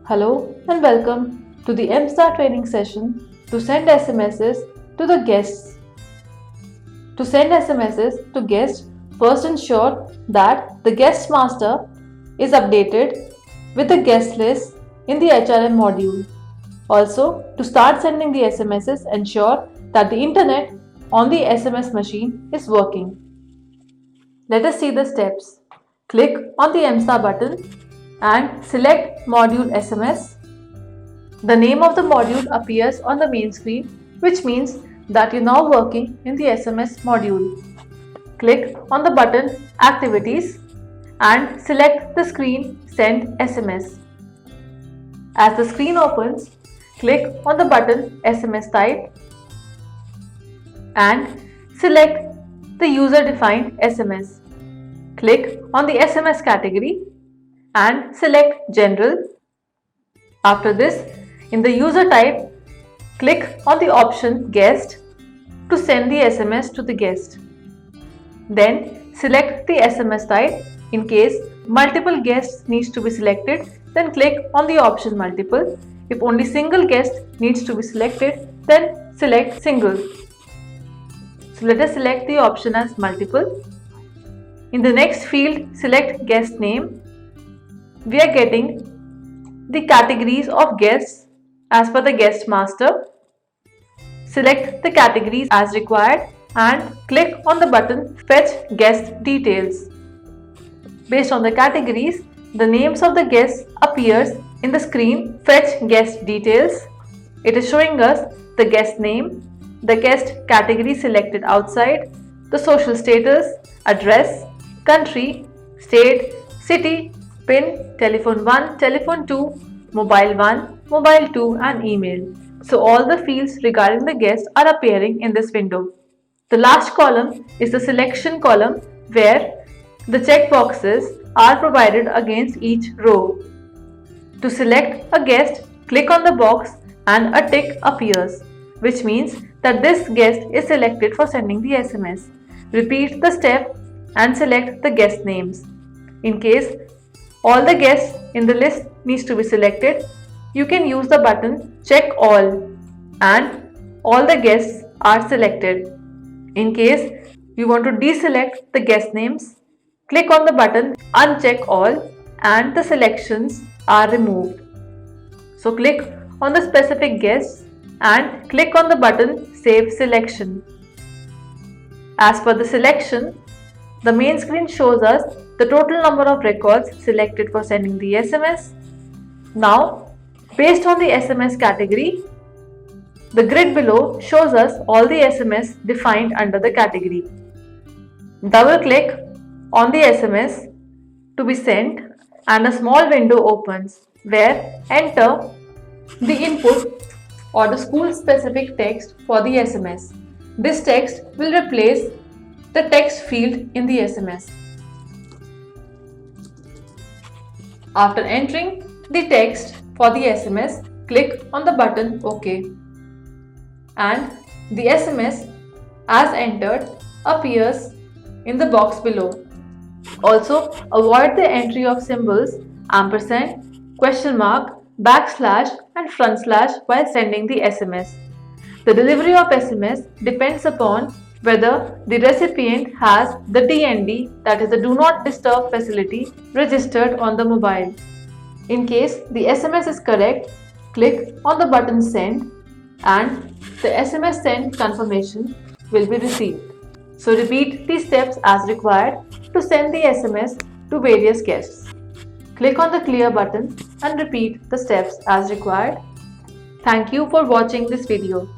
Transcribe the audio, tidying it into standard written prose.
Hello and welcome to the MStar training session to send SMSs to the guests. To send SMSs to guests, first ensure that the guest master is updated with the guest list in the HRM module. Also, to start sending the SMSs, ensure that the internet on the SMS machine is working. Let us see the steps. Click on the MStar button and select Module SMS. The name of the module appears on the main screen, which means that you're now working in the SMS module. Click on the button Activities and select the screen Send SMS. As the screen opens, click on the button SMS Type and select the user-defined SMS. Click on the SMS category and select General. After this, in the user type, click on the option Guest to send the SMS to the guest. Then select the SMS type. In case multiple guests needs to be selected, then click on the option Multiple. If only single guest needs to be selected, then select Single. So let us select the option as Multiple. In the next field, select Guest Name. We are getting the categories of guests as per the guest master. Select the categories as required and click on the button Fetch Guest Details. Based on the categories, the names of the guests appears in the screen Fetch Guest Details. It is showing us the guest name, the guest category selected outside, the social status, address, country, state, city, PIN, telephone 1, telephone 2, mobile 1, mobile 2 and email. So all the fields regarding the guest are appearing in this window. The last column is the selection column where the checkboxes are provided against each row. To select a guest, click on the box and a tick appears, which means that this guest is selected for sending the SMS. Repeat the step and select the guest names. In case all the guests in the list needs to be selected, you can use the button Check All and all the guests are selected. In case you want to deselect the guest names, click on the button Uncheck All and the selections are removed. So click on the specific guests and click on the button Save Selection. As per the selection, the main screen shows us the total number of records selected for sending the SMS. Now, based on the SMS category, the grid below shows us all the SMS defined under the category. Double click on the SMS to be sent and a small window opens where enter the input or the school specific text for the SMS. This text will replace the text field in the SMS. After entering the text for the SMS, click on the button OK and the SMS as entered appears in the box below. Also, avoid the entry of symbols ampersand, question mark, backslash and front slash while sending the SMS. The delivery of SMS depends upon whether the recipient has the DND, that is the Do Not Disturb facility, registered on the mobile. In case the SMS is correct, click on the button Send and the SMS send confirmation will be received. So repeat these steps as required to send the SMS to various guests. Click on the Clear button and repeat the steps as required. Thank you for watching this video.